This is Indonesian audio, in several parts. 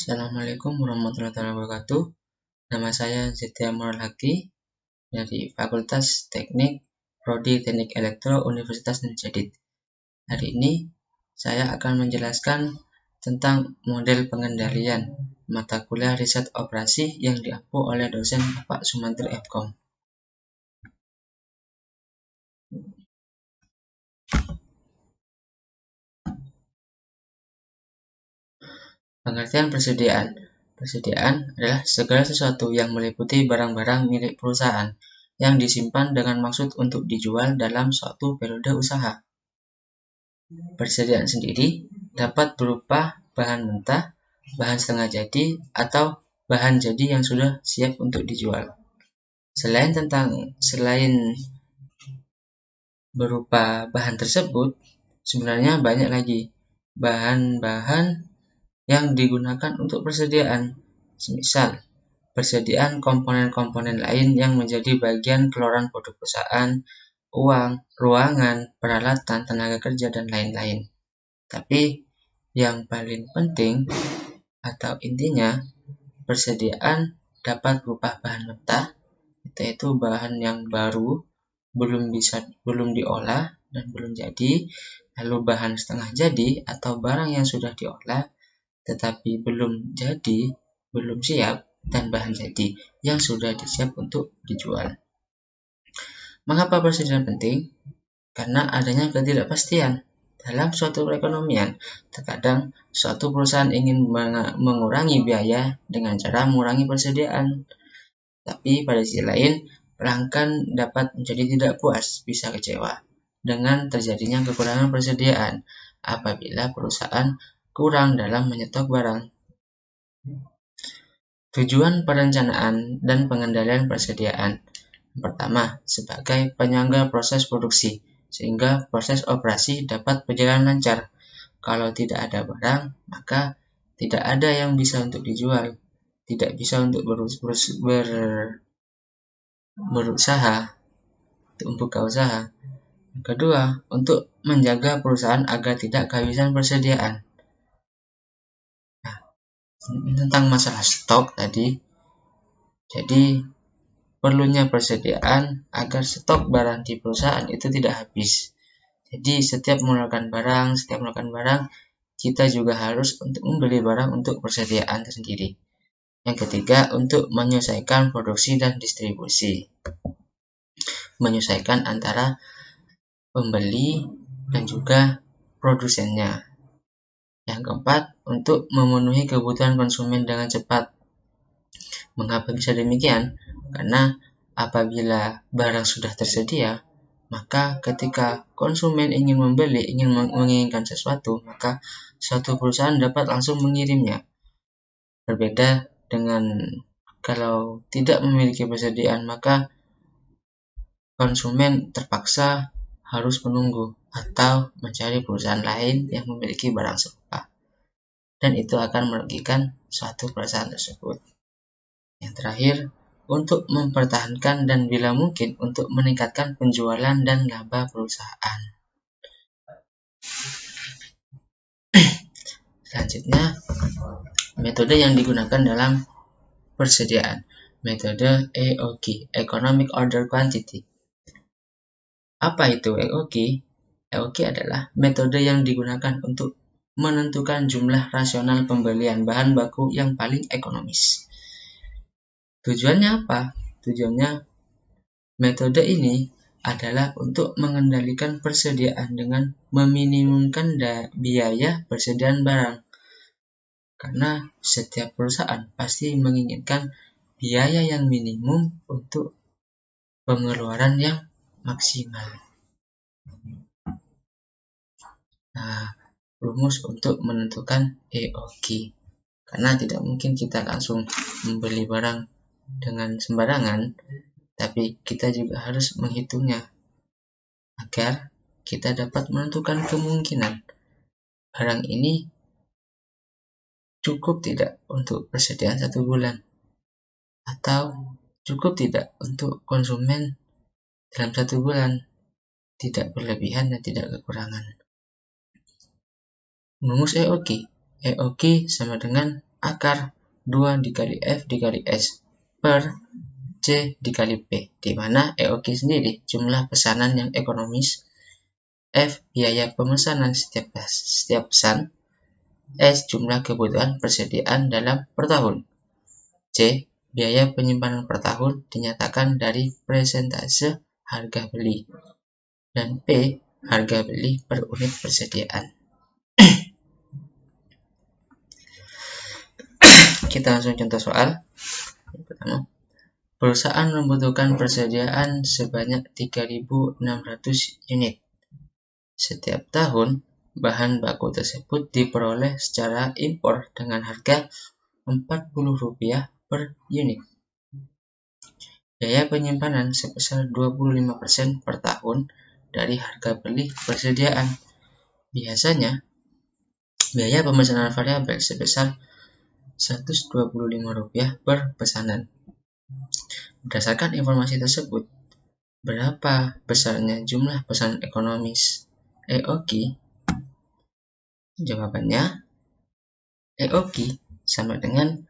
Assalamualaikum warahmatullahi wabarakatuh. Nama saya Zetya Muralhaqi dari Fakultas Teknik Prodi Teknik Elektro Universitas Nurjadid. Hari ini saya akan menjelaskan tentang model pengendalian mata kuliah riset operasi yang diampu oleh dosen Bapak Sumantri Fkom. Pengertian persediaan. Persediaan adalah segala sesuatu yang meliputi barang-barang milik perusahaan yang disimpan dengan maksud untuk dijual dalam suatu periode usaha. Persediaan sendiri dapat berupa bahan mentah, bahan setengah jadi, atau bahan jadi yang sudah siap untuk dijual. Selain berupa bahan tersebut, sebenarnya banyak lagi bahan-bahan yang digunakan untuk persediaan. Semisal, persediaan komponen-komponen lain yang menjadi bagian keluaran produk perusahaan, uang, ruangan, peralatan, tenaga kerja, dan lain-lain. Tapi yang paling penting atau intinya, persediaan dapat berupa bahan mentah, yaitu bahan yang baru, belum diolah dan belum jadi, lalu bahan setengah jadi atau barang yang sudah diolah tetapi belum jadi, belum siap, dan bahan jadi yang sudah disiap untuk dijual. Mengapa persediaan penting? Karena adanya ketidakpastian dalam suatu perekonomian. Terkadang suatu perusahaan ingin mengurangi biaya dengan cara mengurangi persediaan. Tapi pada sisi lain, pelanggan dapat menjadi tidak puas, bisa kecewa dengan terjadinya kekurangan persediaan apabila perusahaan kurang dalam menyetok barang. Tujuan perencanaan dan pengendalian persediaan. Pertama, sebagai penyangga proses produksi, sehingga proses operasi dapat berjalan lancar. Kalau tidak ada barang, maka tidak ada yang bisa untuk dijual, tidak bisa untuk berusaha, untuk membuka usaha. Kedua, untuk menjaga perusahaan agar tidak kehabisan persediaan. Tentang masalah stok tadi, jadi perlunya persediaan agar stok barang di perusahaan itu tidak habis. Jadi setiap mengeluarkan barang, kita juga harus untuk membeli barang untuk persediaan tersendiri. Yang ketiga, untuk menyesuaikan produksi dan distribusi. Menyesuaikan antara pembeli dan juga produsennya. Yang keempat, untuk memenuhi kebutuhan konsumen dengan cepat. Mengapa bisa demikian? Karena apabila barang sudah tersedia, maka ketika konsumen ingin membeli, menginginkan sesuatu, maka suatu perusahaan dapat langsung mengirimnya. Berbeda dengan kalau tidak memiliki persediaan, maka konsumen terpaksa harus menunggu atau mencari perusahaan lain yang memiliki barang serupa. Dan itu akan merugikan suatu perusahaan tersebut. Yang terakhir, untuk mempertahankan dan bila mungkin untuk meningkatkan penjualan dan laba perusahaan. Selanjutnya, metode yang digunakan dalam persediaan. Metode EOQ, Economic Order Quantity. Apa itu EOQ? EOQ adalah metode yang digunakan untuk menentukan jumlah rasional pembelian bahan baku yang paling ekonomis. Tujuannya apa? Tujuannya metode ini adalah untuk mengendalikan persediaan dengan meminimumkan biaya persediaan barang. Karena setiap perusahaan pasti menginginkan biaya yang minimum untuk pengeluaran yang maksimal. Nah, rumus untuk menentukan EOQ. Karena tidak mungkin kita langsung membeli barang dengan sembarangan, tapi kita juga harus menghitungnya agar kita dapat menentukan kemungkinan barang ini cukup tidak untuk persediaan 1 bulan atau cukup tidak untuk konsumen dalam 1 bulan, tidak berlebihan dan tidak kekurangan. Rumus EOQ sama dengan akar 2 dikali F dikali S per C dikali P, di mana EOQ sendiri jumlah pesanan yang ekonomis, F biaya pemesanan setiap pesan, S jumlah kebutuhan persediaan dalam per tahun, C biaya penyimpanan per tahun dinyatakan dari persentase harga beli, dan P harga beli per unit persediaan. Kita langsung contoh soal. Yang pertama, perusahaan membutuhkan persediaan sebanyak 3.600 unit. Setiap tahun, bahan baku tersebut diperoleh secara impor dengan harga Rp40 per unit. Biaya penyimpanan sebesar 25% per tahun dari harga beli persediaan. Biasanya, biaya pemesanan variabel sebesar Rp125 per pesanan. Berdasarkan informasi tersebut, berapa besarnya jumlah pesanan ekonomis EOQ? Jawabannya, EOQ sama dengan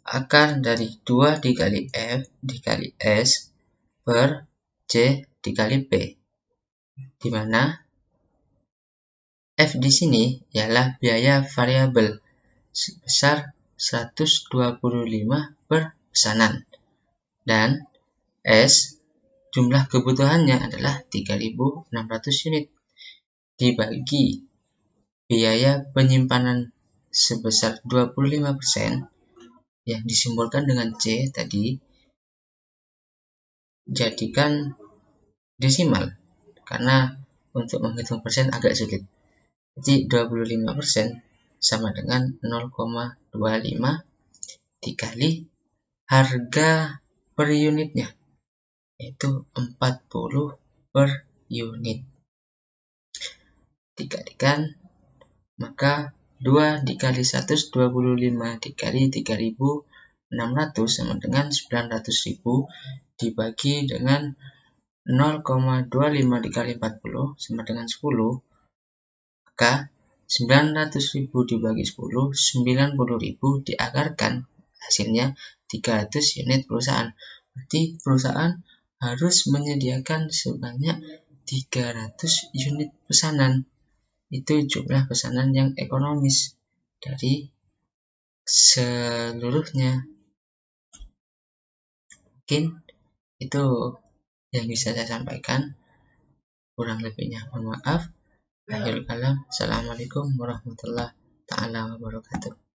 akar dari 2 dikali F dikali S per C dikali P, di mana F di sini ialah biaya variabel sebesar 125 per pesanan, dan S jumlah kebutuhannya adalah 3.600 unit dibagi biaya penyimpanan sebesar 25% yang disimbolkan dengan C tadi, jadikan desimal karena untuk menghitung persen agak sulit. Jadi 25% sama dengan 0,25 dikali harga per unitnya, yaitu 40 per unit. Dikalikan, maka 2 dikali 125 dikali 3.600 sama dengan 900.000 dibagi dengan 0,25 dikali 40 sama dengan 10, maka 900.000 dibagi 10, 90.000 diakarkan, hasilnya 300 unit perusahaan. Berarti perusahaan harus menyediakan sebanyak 300 unit pesanan. Itu jumlah pesanan yang ekonomis dari seluruhnya. Mungkin itu yang bisa saya sampaikan. Kurang lebihnya mohon maaf. Akhirul kalam. Assalamualaikum warahmatullahi wabarakatuh.